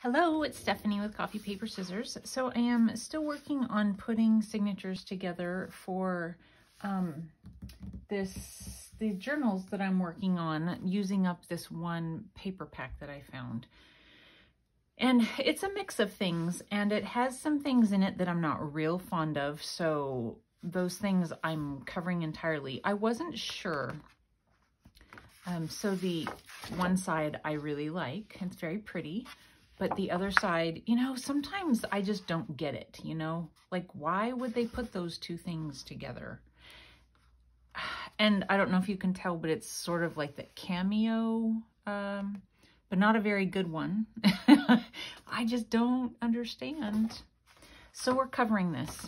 Hello, it's Stephanie with Coffee Paper Scissors. So I am still working on putting signatures together for the journals that I'm working on, using up this one paper pack that I found. And it's a mix of things, and it has some things in it that I'm not real fond of, so those things I'm covering entirely. I wasn't sure. So the one side I really like, it's very pretty. But the other side, you know, sometimes I just don't get it, you know? Like, why would they put those two things together? And I don't know if you can tell, but it's sort of like the Cameo, but not a very good one. I just don't understand. So we're covering this.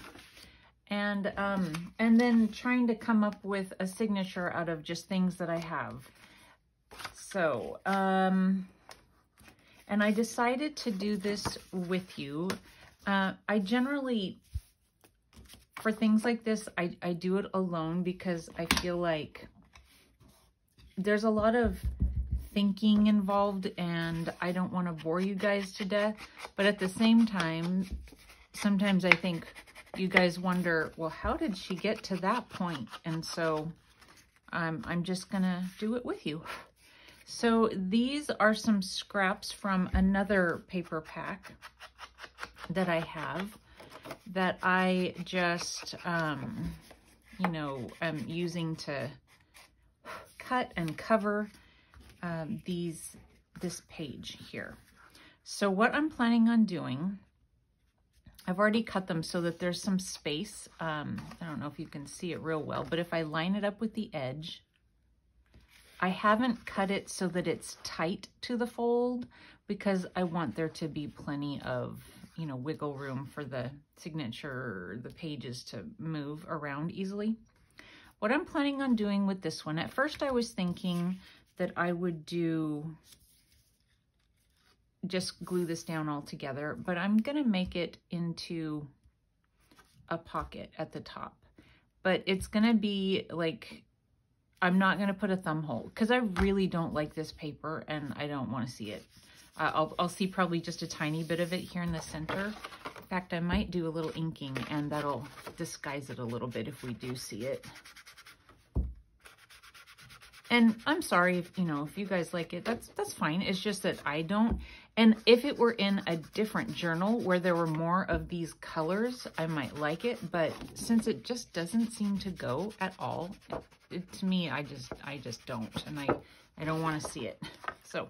And then trying to come up with a signature out of just things that I have. So, and I decided to do this with you. I generally, for things like this, I do it alone because I feel like there's a lot of thinking involved and I don't want to bore you guys to death. But at the same time, sometimes I think you guys wonder, well, how did she get to that point? And so I'm just gonna do it with you. So these are some scraps from another paper pack that I have that I just, you know, I'm using to cut and cover this page here. So what I'm planning on doing, I've already cut them so that there's some space. I don't know if you can see it real well, but if I line it up with the edge, I haven't cut it so that it's tight to the fold because I want there to be plenty of, you know, wiggle room for the signature, the pages to move around easily. What I'm planning on doing with this one, at first I was thinking that I would just glue this down all together, but I'm gonna make it into a pocket at the top. But it's gonna be like, I'm not going to put a thumb hole because I really don't like this paper and I don't want to see it. I'll see probably just a tiny bit of it here in the center. In fact, I might do a little inking and that'll disguise it a little bit if we do see it. And I'm sorry if, you know, if you guys like it, that's fine. It's just that I don't. And if it were in a different journal where there were more of these colors, I might like it. But since it just doesn't seem to go at all, to me, I just don't. And I don't want to see it. So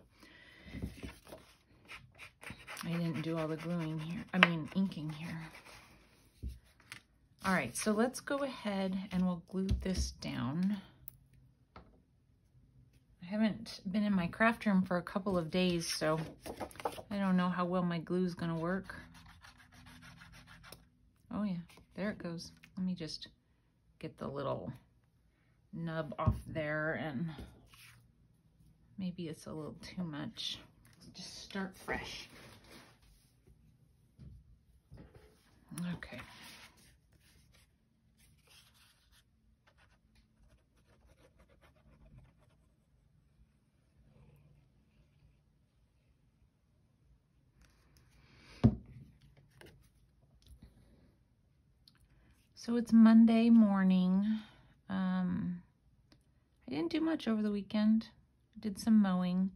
I didn't do all the gluing here. I mean, inking here. All right, so let's go ahead and we'll glue this down. I haven't been in my craft room for a couple of days, so I don't know how well my glue is going to work. Oh yeah, there it goes. Let me just get the little nub off there, and maybe it's a little too much. Just start fresh. Okay. So it's Monday morning. I didn't do much over the weekend. I did some mowing.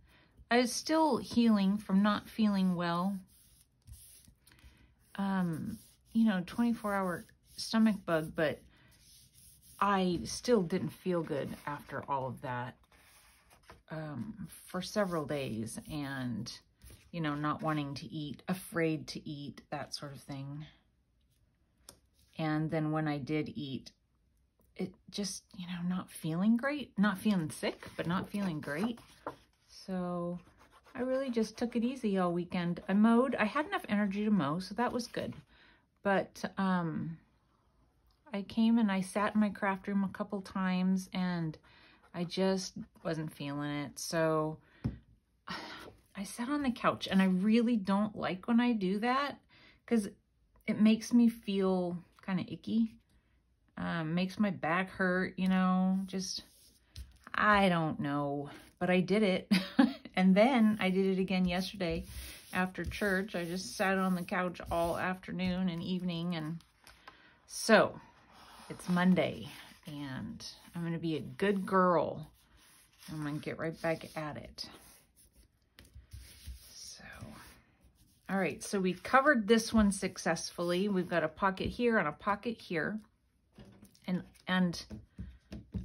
I was still healing from not feeling well. You know, 24-hour stomach bug, but I still didn't feel good after all of that for several days, and, you know, not wanting to eat, afraid to eat, that sort of thing. And then when I did eat, it just, you know, not feeling great, not feeling sick, but not feeling great. So I really just took it easy all weekend. I mowed. I had enough energy to mow, so that was good. But I came and I sat in my craft room a couple times and I just wasn't feeling it. So I sat on the couch, and I really don't like when I do that because it makes me feel kind of icky. Makes my back hurt, you know, just, I don't know, but I did it. And then I did it again yesterday after church. I just sat on the couch all afternoon and evening. And so it's Monday and I'm going to be a good girl. I'm going to get right back at it. So, all right. So we covered this one successfully. We've got a pocket here and a pocket here. And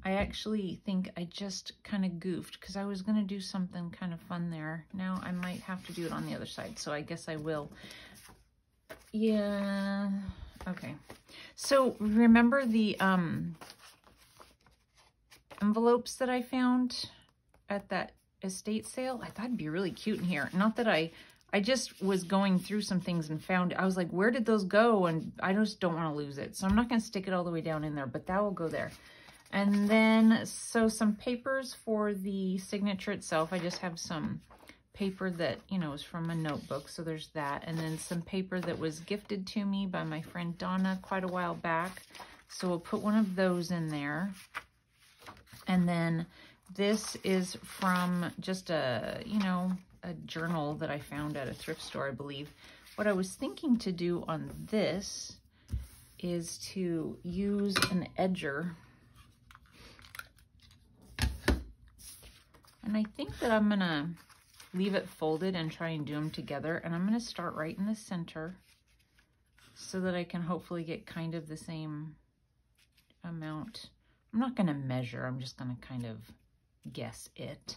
I actually think I just kind of goofed because I was going to do something kind of fun there. Now I might have to do it on the other side, so I guess I will. Yeah, okay. So remember the envelopes that I found at that estate sale? I thought it'd be really cute in here. Not that I just was going through some things and found it. I was like, where did those go? And I just don't want to lose it. So I'm not going to stick it all the way down in there, but that will go there. And then, so some papers for the signature itself. I just have some paper that, you know, is from a notebook. So there's that. And then some paper that was gifted to me by my friend Donna quite a while back. So we'll put one of those in there. And then this is from just a, you know, a journal that I found at a thrift store, I believe. What I was thinking to do on this is to use an edger. And I think that I'm gonna leave it folded and try and do them together. And I'm gonna start right in the center so that I can hopefully get kind of the same amount. I'm not gonna measure, I'm just gonna kind of guess it.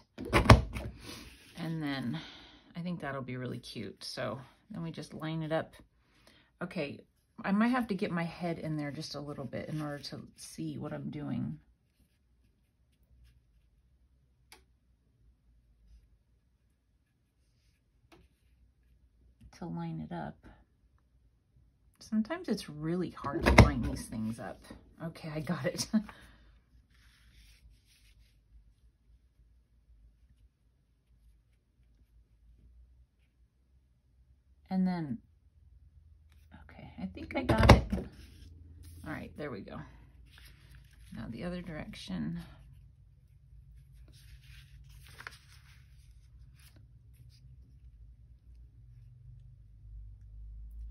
And then I think that'll be really cute. So then we just line it up. Okay, I might have to get my head in there just a little bit in order to see what I'm doing. To line it up. Sometimes it's really hard to line these things up. Okay, I got it. And then, okay, I think I got it. All right, there we go. Now the other direction.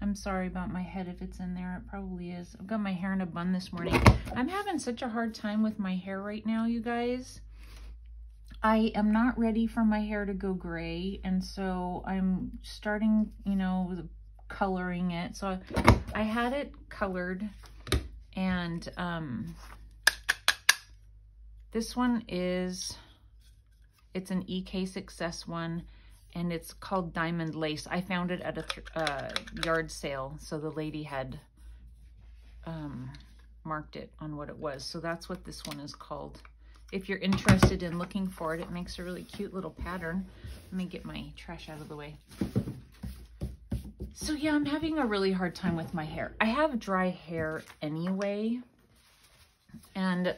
I'm sorry about my head if it's in there. It probably is. I've got my hair in a bun this morning. I'm having such a hard time with my hair right now, you guys. I am not ready for my hair to go gray, and so I'm starting, you know, coloring it. So I had it colored, and this one is, it's an EK Success one, and it's called Diamond Lace. I found it at a yard sale, so the lady had marked it on what it was. So that's what this one is called. If you're interested in looking for it, it makes a really cute little pattern. Let me get my trash out of the way. So yeah, I'm having a really hard time with my hair. I have dry hair anyway. And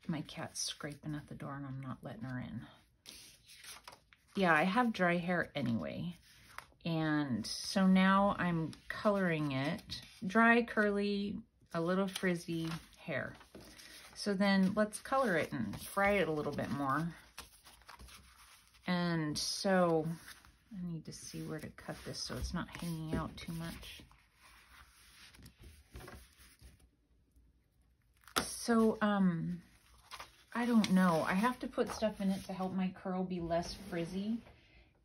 my cat's scraping at the door and I'm not letting her in. Yeah, I have dry hair anyway. And so now I'm coloring it. Dry, curly, a little frizzy hair. So then let's color it and fry it a little bit more. And so I need to see where to cut this so it's not hanging out too much. So I don't know. I have to put stuff in it to help my curl be less frizzy.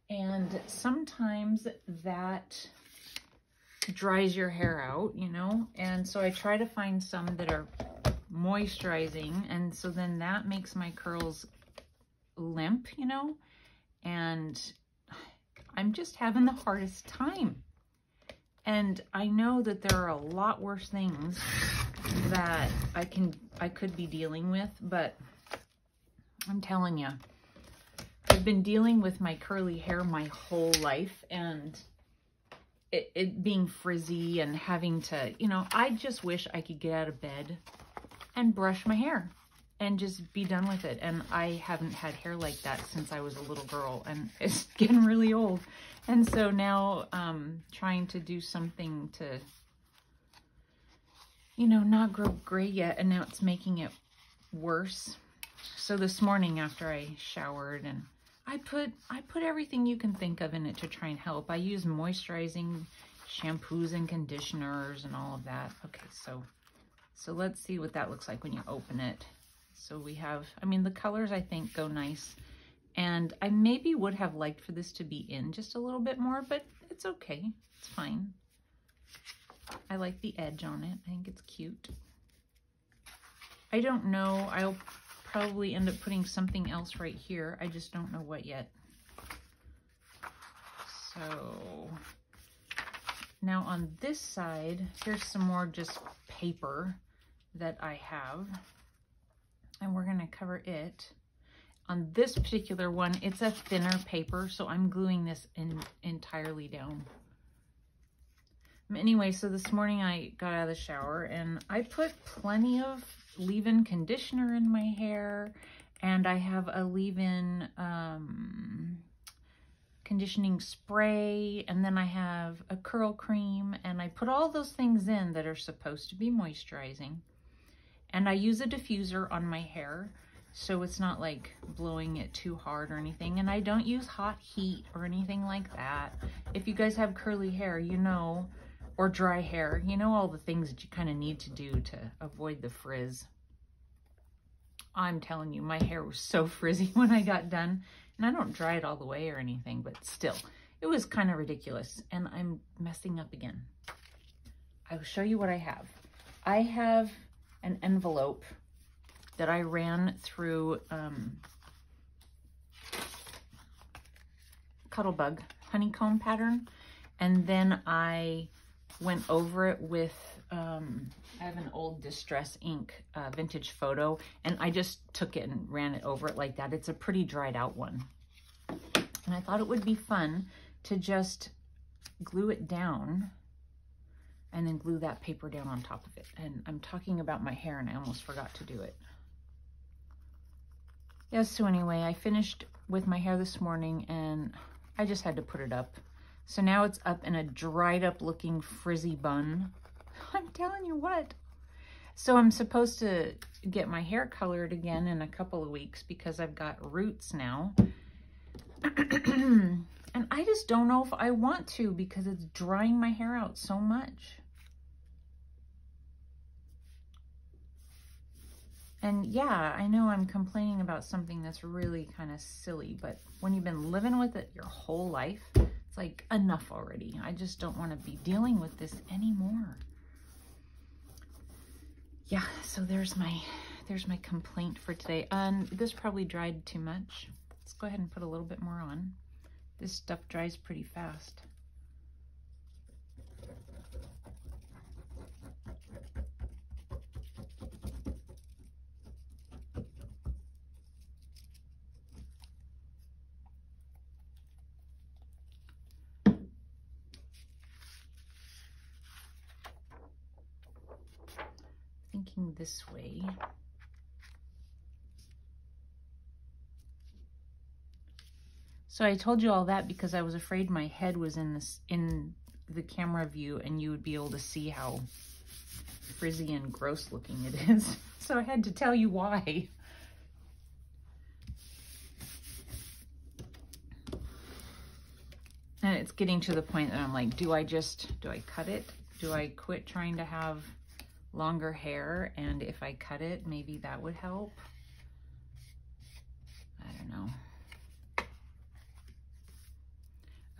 And sometimes that dries your hair out, you know? And so I try to find some that are moisturizing. And so then that makes my curls limp, you know? And I'm just having the hardest time. And I know that there are a lot worse things that I could be dealing with, but I'm telling you, I've been dealing with my curly hair my whole life, and it being frizzy and having to, you know, I just wish I could get out of bed and brush my hair and just be done with it. And I haven't had hair like that since I was a little girl, and it's getting really old. And so now trying to do something to, you know, not grow gray yet, and now it's making it worse. So this morning after I showered and I put everything you can think of in it to try and help. I use moisturizing shampoos and conditioners and all of that. Okay, so let's see what that looks like when you open it. So we have, I mean, the colors I think go nice. And I maybe would have liked for this to be in just a little bit more, but it's okay. It's fine. I like the edge on it. I think it's cute. I don't know. I'll probably end up putting something else right here. I just don't know what yet. So now on this side, here's some more just paper that I have. And we're going to cover it. On this particular one, it's a thinner paper, so I'm gluing this entirely down. Anyway, so this morning I got out of the shower and I put plenty of leave-in conditioner in my hair, and I have a leave-in conditioning spray, and then I have a curl cream, and I put all those things in that are supposed to be moisturizing. And I use a diffuser on my hair, so it's not like blowing it too hard or anything. And I don't use hot heat or anything like that. If you guys have curly hair, you know, or dry hair, you know all the things that you kind of need to do to avoid the frizz. I'm telling you, my hair was so frizzy when I got done. And I don't dry it all the way or anything, but still, it was kind of ridiculous. And I'm messing up again. I will show you what I have. I have an envelope that I ran through Cuttlebug honeycomb pattern, and then I went over it with I have an old Distress ink vintage photo, and I just took it and ran it over it like that. It's a pretty dried out one, and I thought it would be fun to just glue it down and then glue that paper down on top of it. And I'm talking about my hair and I almost forgot to do it. Yeah, so anyway, I finished with my hair this morning and I just had to put it up. So now it's up in a dried up looking frizzy bun. I'm telling you what. So I'm supposed to get my hair colored again in a couple of weeks because I've got roots now. And I just don't know if I want to because it's drying my hair out so much. And yeah, I know I'm complaining about something that's really kind of silly, but when you've been living with it your whole life, it's like enough already. I just don't want to be dealing with this anymore. Yeah, so there's my complaint for today. This probably dried too much. Let's go ahead and put a little bit more on. This stuff dries pretty fast. Thinking this way. So I told you all that because I was afraid my head was in the camera view and you would be able to see how frizzy and gross looking it is. So I had to tell you why. And it's getting to the point that I'm like, do I cut it? Do I quit trying to have longer hair? And if I cut it, maybe that would help. I don't know.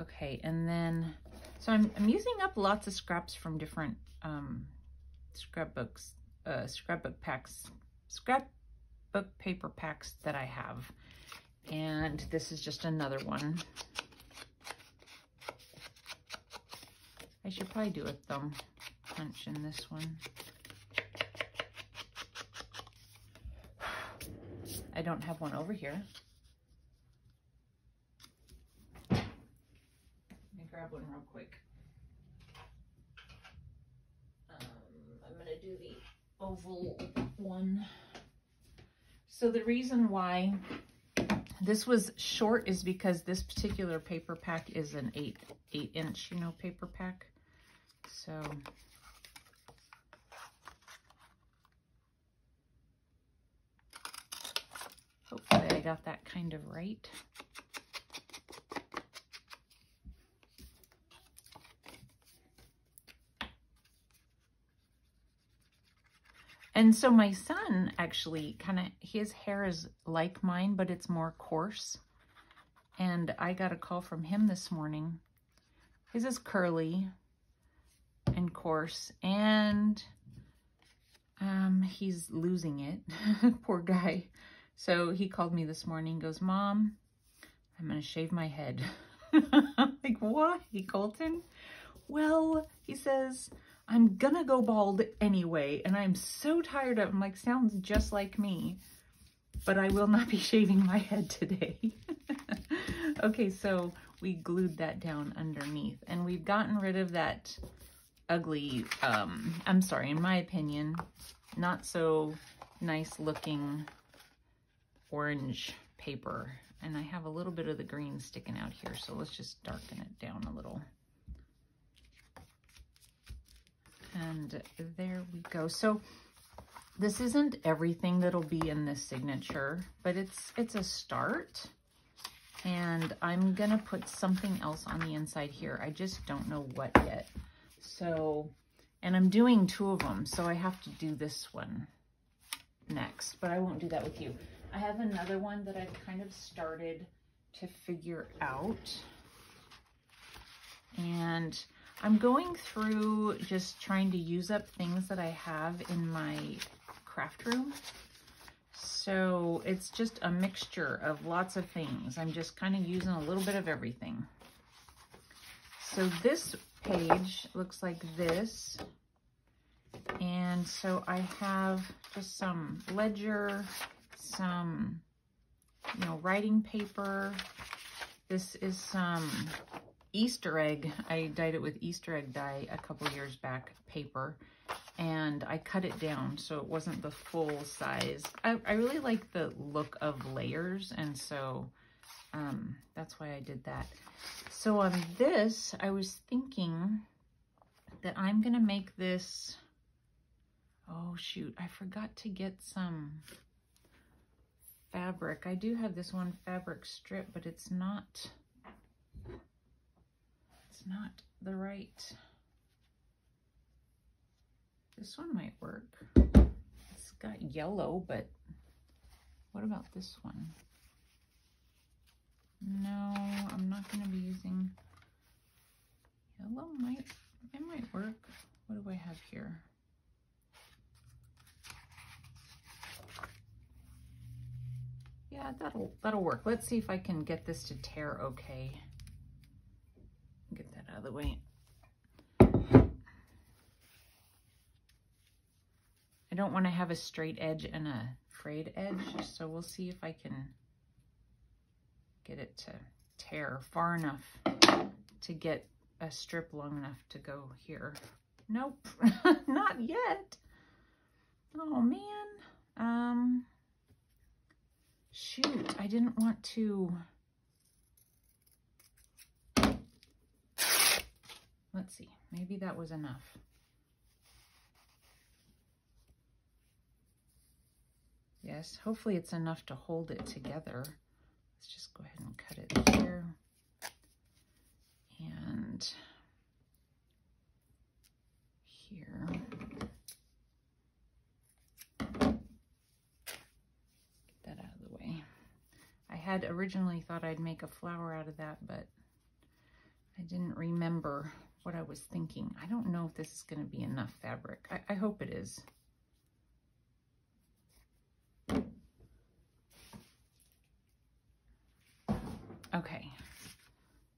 Okay, and then, so I'm using up lots of scraps from different scrapbook paper packs that I have. And this is just another one. I should probably do a thumb punch in this one. I don't have one over here. Grab one real quick. I'm gonna do the oval one. So the reason why this was short is because this particular paper pack is an 8-inch, you know, paper pack. So hopefully I got that kind of right. And so my son actually his hair is like mine, but it's more coarse. And I got a call from him this morning. His is curly and coarse, and he's losing it. Poor guy. So he called me this morning, goes, "Mom, I'm going to shave my head." I'm like, "Why, Colton?" "Well," he says, "I'm going to go bald anyway, and I'm so tired of it." I'm like, "Sounds just like me, but I will not be shaving my head today." Okay, so we glued that down underneath, and we've gotten rid of that ugly, I'm sorry, in my opinion, not so nice looking orange paper. And I have a little bit of the green sticking out here, so let's just darken it down a little. And there we go. So this isn't everything that'll be in this signature, but it's a start. And I'm gonna put something else on the inside here. I just don't know what yet. So, and I'm doing 2 of them, so I have to do this one next, but I won't do that with you. I have another one that I've kind of started to figure out. And I'm going through just trying to use up things that I have in my craft room. So it's just a mixture of lots of things. I'm just kind of using a little bit of everything. So this page looks like this. And so I have just some ledger, some, writing paper. This is some Easter egg. I dyed it with Easter egg dye a couple years back, paper. And I cut it down so it wasn't the full size. I really like the look of layers, and so that's why I did that. So on this, I was thinking that I'm gonna make this, oh shoot, I forgot to get some fabric. I do have this one fabric strip, but it's not the right. This one might work. It's got yellow, but what about this one? No, I'm not going to be using yellow. It might work. What do I have here? Yeah, that'll work. Let's see if I can get this to tear okay. Get that out of the way. I don't want to have a straight edge and a frayed edge, so we'll see if I can get it to tear far enough to get a strip long enough to go here. Nope, not yet. Oh man. Shoot, I didn't want to. Let's see, maybe that was enough. Yes, hopefully it's enough to hold it together. Let's just go ahead and cut it here. And here. Get that out of the way. I had originally thought I'd make a flower out of that, but I didn't remember what I was thinking. I don't know if this is going to be enough fabric. I hope it is. Okay,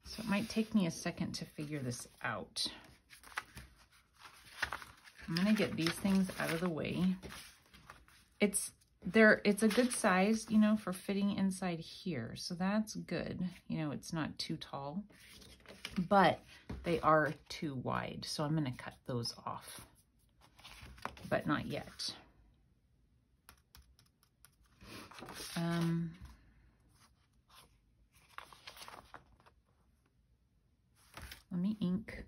so it might take me a second to figure this out. I'm gonna get these things out of the way. It's a good size, for fitting inside here, so that's good. It's not too tall, but they are too wide, so I'm gonna cut those off, but not yet. Let me ink.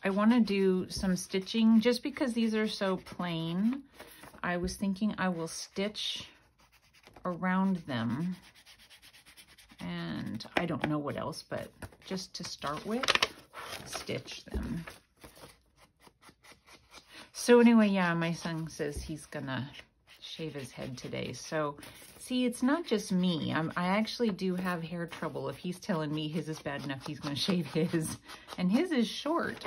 I want to do some stitching just because these are so plain. I was thinking I will stitch around them, and I don't know what else, but just to start with, stitch them. So anyway, yeah, my son says he's gonna shave his head today. So see, it's not just me. I actually do have hair trouble. If he's telling me his is bad enough, he's gonna shave his, and his is short.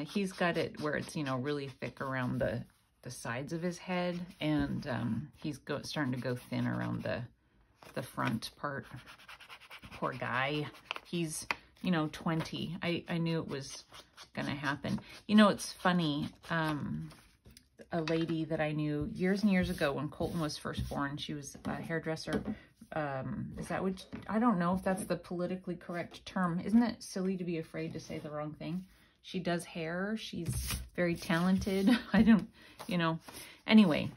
He's got it where it's, you know, really thick around the sides of his head, and he's starting to go thin around the front part. Poor guy. He's, you know, 20. I knew it was gonna happen. You know, it's funny. A lady that I knew years and years ago when Colton was first born, she was a hairdresser. Is that what, I don't know if that's the politically correct term. Isn't it silly to be afraid to say the wrong thing? She does hair. She's very talented. I don't, you know. Anyway,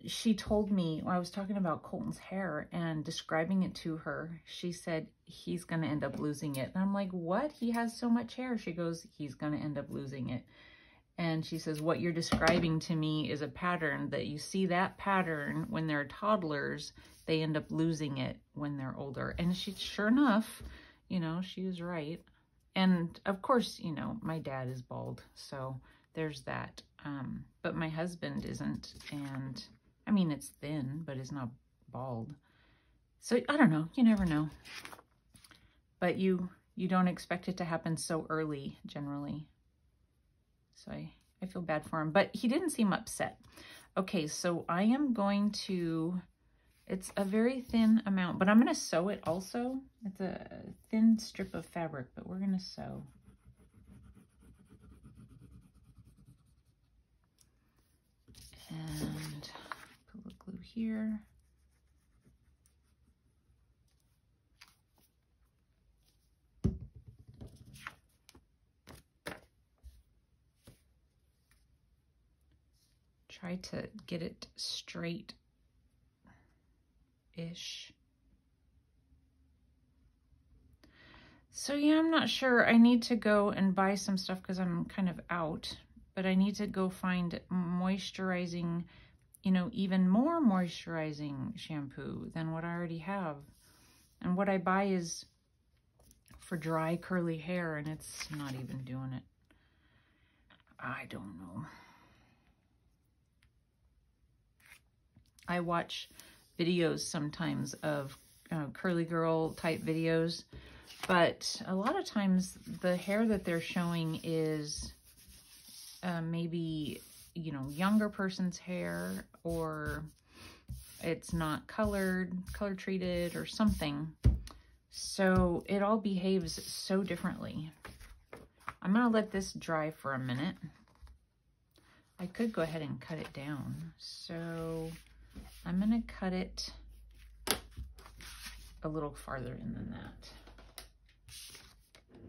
she told me, when I was talking about Colton's hair and describing it to her, she said, he's going to end up losing it. And I'm like, what? He has so much hair. She goes, he's going to end up losing it. And she says, what you're describing to me is a pattern that you see that pattern when they're toddlers, they end up losing it when they're older. And she, sure enough, you know, she was right. And of course, you know, my dad is bald, so there's that. But my husband isn't, and I mean, it's thin, but it's not bald. So I don't know, you never know. But you don't expect it to happen so early, generally. So I feel bad for him, but he didn't seem upset. Okay, so I am going to, it's a very thin amount, but I'm going to sew it also. It's a thin strip of fabric, but we're going to sew. And put the glue here. Try to get it straight-ish. So yeah, I'm not sure. I need to go and buy some stuff because I'm kind of out, but I need to go find moisturizing, you know, even more moisturizing shampoo than what I already have. And what I buy is for dry curly hair, and it's not even doing it. I don't know. I watch videos sometimes of curly girl type videos, but a lot of times the hair that they're showing is maybe, you know, younger person's hair, or it's not color treated or something. So it all behaves so differently. I'm gonna let this dry for a minute. I could go ahead and cut it down. So I'm gonna cut it a little farther in than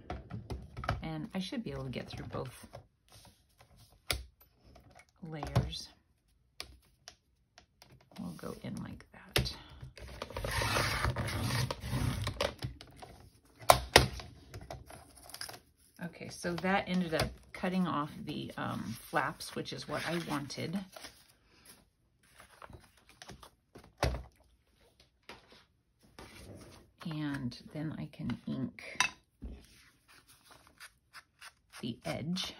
that. And I should be able to get through both layers. We'll go in like that. Okay, so that ended up cutting off the flaps, which is what I wanted. And then I can ink the edge.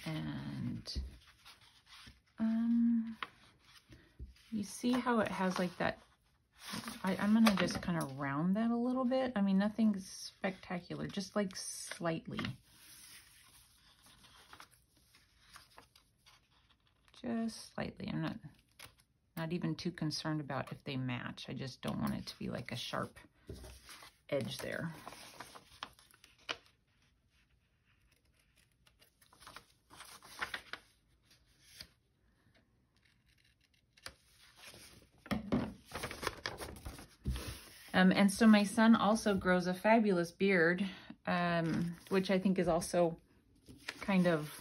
And you see how it has like that, I'm gonna just kind of round that a little bit. I mean, nothing spectacular, just like slightly. Just slightly. I'm not even too concerned about if they match. I just don't want it to be like a sharp edge there. And so my son also grows a fabulous beard, which I think is also kind of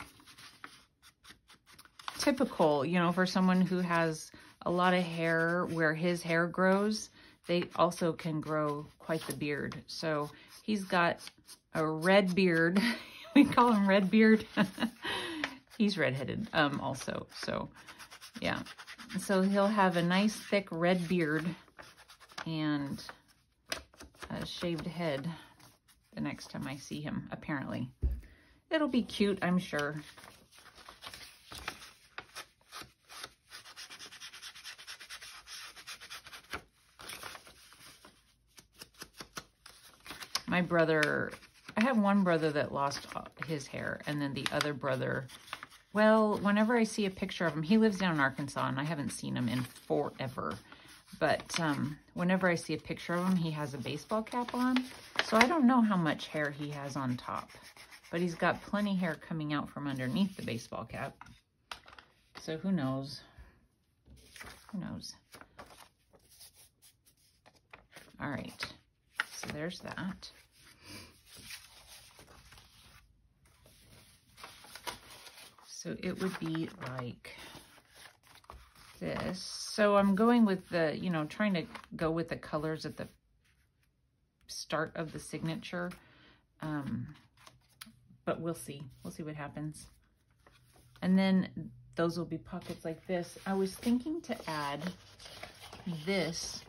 typical, you know, for someone who has a lot of hair where his hair grows, they also can grow quite the beard. So he's got a red beard. We call him Red Beard. He's redheaded also. So yeah. So he'll have a nice thick red beard and a shaved head the next time I see him, apparently. It'll be cute, I'm sure. My brother, I have one brother that lost his hair, and then the other brother, well, whenever I see a picture of him, he lives down in Arkansas, and I haven't seen him in forever. But whenever I see a picture of him, he has a baseball cap on. So I don't know how much hair he has on top, but he's got plenty of hair coming out from underneath the baseball cap. So who knows? Who knows? All right. So there's that. So it would be like this. So I'm going with the, you know, trying to go with the colors at the start of the signature. But we'll see. We'll see what happens. And then those will be pockets like this. I was thinking to add this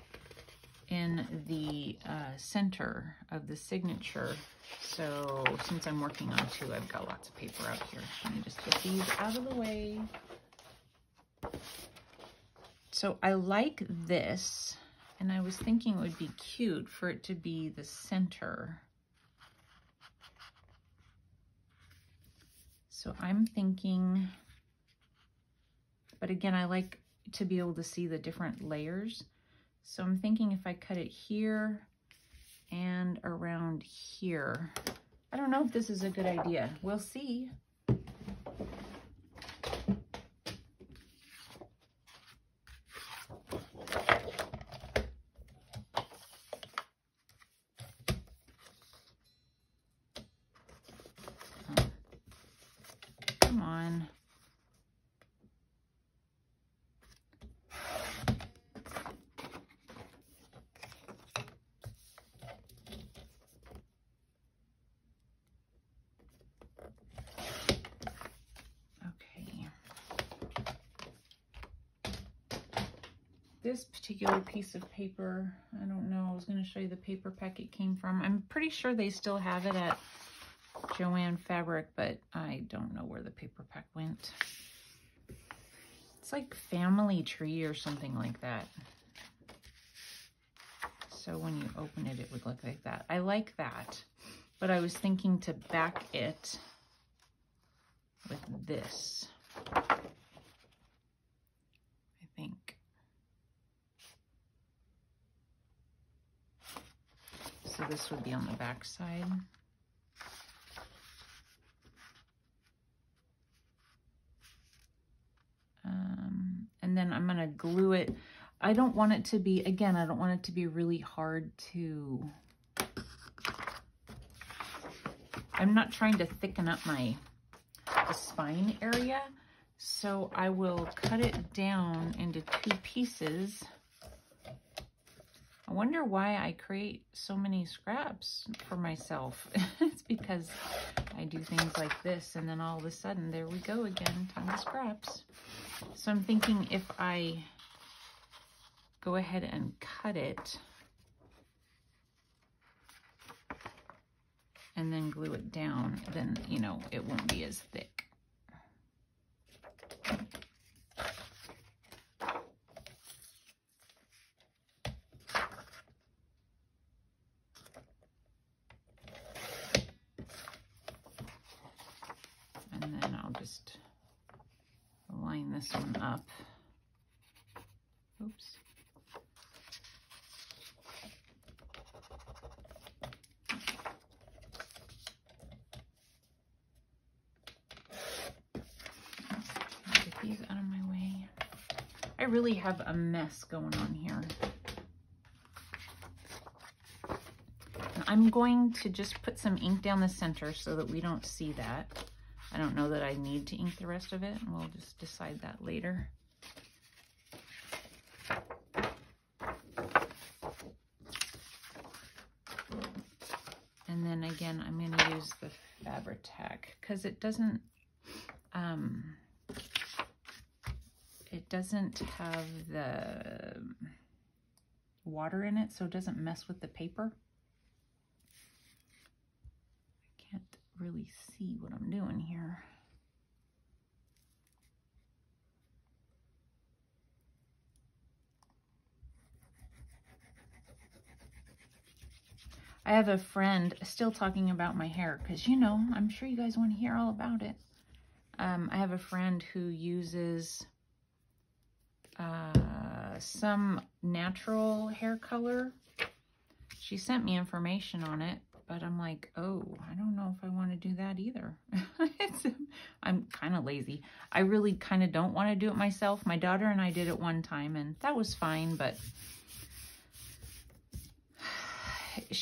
in the center of the signature. So since I'm working on two, I've got lots of paper out here. Let me just get these out of the way. So I like this, and I was thinking it would be cute for it to be the center. So I'm thinking, but again, I like to be able to see the different layers. So I'm thinking if I cut it here and around here. I don't know if this is a good idea. We'll see. Come on. This particular piece of paper, I don't know, I was going to show you the paper pack it came from. I'm pretty sure they still have it at Joann Fabric, but I don't know where the paper pack went. It's like Family Tree or something like that. So when you open it, it would look like that. I like that, but I was thinking to back it with this, I think. So this would be on the back side. And then I'm going to glue it. I don't want it to be, again, I don't want it to be really hard to, I'm not trying to thicken up the spine area. So I will cut it down into two pieces. I wonder why I create so many scraps for myself. It's because I do things like this, and then all of a sudden, there we go again, tons of scraps. So I'm thinking if I go ahead and cut it, and then glue it down, then, you know, it won't be as thick. And then I'll just line this one up. Oops. Get these out of my way. I really have a mess going on here. And I'm going to just put some ink down the center so that we don't see that. I don't know that I need to ink the rest of it, and we'll just decide that later. again, I'm going to use the Fabri-Tac because it doesn't have the water in it, so it doesn't mess with the paper. I can't really see what I'm doing here. I have a friend still talking about my hair because, you know, I'm sure you guys want to hear all about it. I have a friend who uses some natural hair color. She sent me information on it, but I'm like, oh, I don't know if I want to do that either. I'm kind of lazy. I really kind of don't want to do it myself. My daughter and I did it one time, and that was fine, but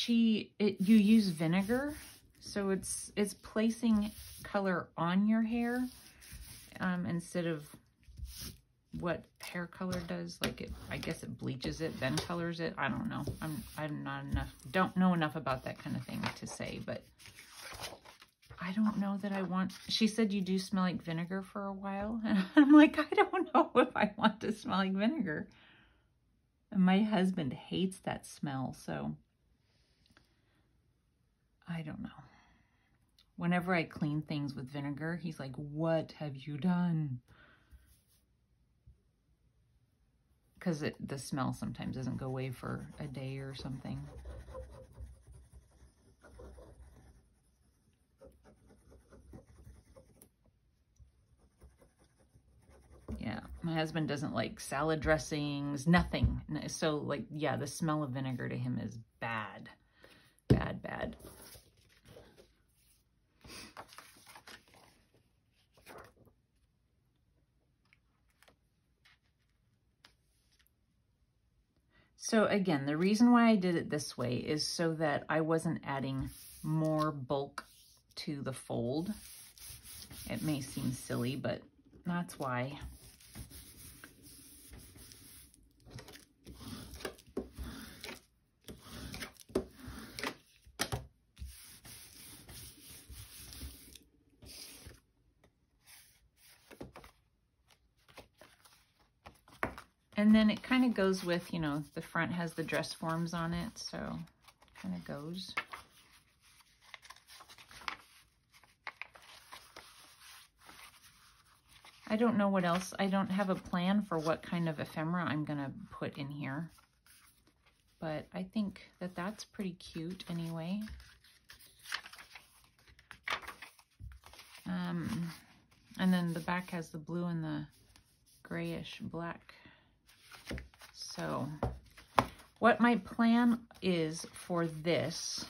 you use vinegar, so it's placing color on your hair instead of what hair color does. Like I guess it bleaches it, then colors it. I don't know. Don't know enough about that kind of thing to say, but I don't know that I want. She said you do smell like vinegar for a while, and I'm like, I don't know if I want to smell like vinegar. And my husband hates that smell, so I don't know. Whenever I clean things with vinegar, he's like, what have you done? Because the smell sometimes doesn't go away for a day or something. Yeah, my husband doesn't like salad dressings, nothing. So like, yeah, the smell of vinegar to him is bad. Bad, bad. So again, the reason why I did it this way is so that I wasn't adding more bulk to the fold. It may seem silly, but that's why. And then it kind of goes with, you know, the front has the dress forms on it, so it kind of goes. I don't know what else. I don't have a plan for what kind of ephemera I'm going to put in here. But I think that that's pretty cute anyway. And then the back has the blue and the grayish black. So what my plan is for this,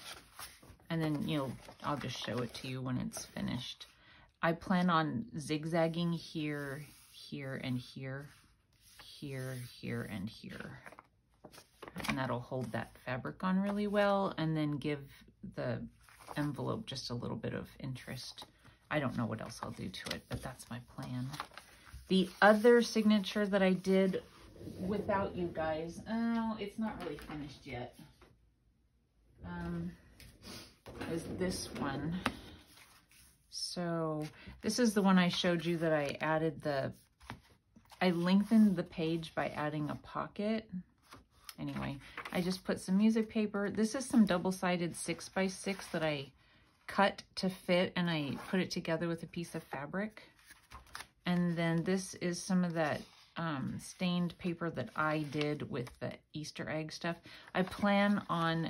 and then I'll just show it to you when it's finished. I plan on zigzagging here, here, and here, here, here, and here. And that'll hold that fabric on really well and then give the envelope just a little bit of interest. I don't know what else I'll do to it, but that's my plan. The other signature that I did without you guys, oh, it's not really finished yet, is this one. So this is the one I showed you that I added I lengthened the page by adding a pocket. Anyway, I just put some music paper. This is some double-sided 6x6 that I cut to fit, and I put it together with a piece of fabric. And then this is some of that stained paper that I did with the Easter egg stuff. I plan on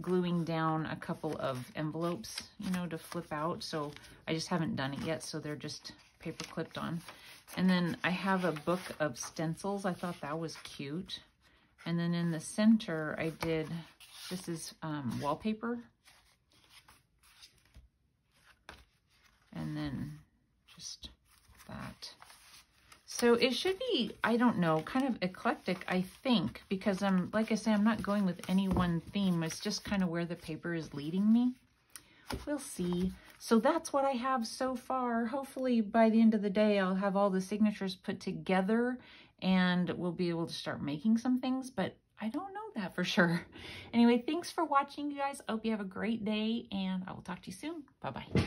gluing down a couple of envelopes, to flip out. So I just haven't done it yet, so they're just paper clipped on. And then I have a book of stencils. I thought that was cute. And then in the center, this is wallpaper. And then just that. So it should be, I don't know, kind of eclectic, I think, because like I say, I'm not going with any one theme. It's just kind of where the paper is leading me. We'll see. So that's what I have so far. Hopefully by the end of the day, I'll have all the signatures put together and we'll be able to start making some things. But I don't know that for sure. Anyway, thanks for watching, you guys. I hope you have a great day, and I will talk to you soon. Bye-bye.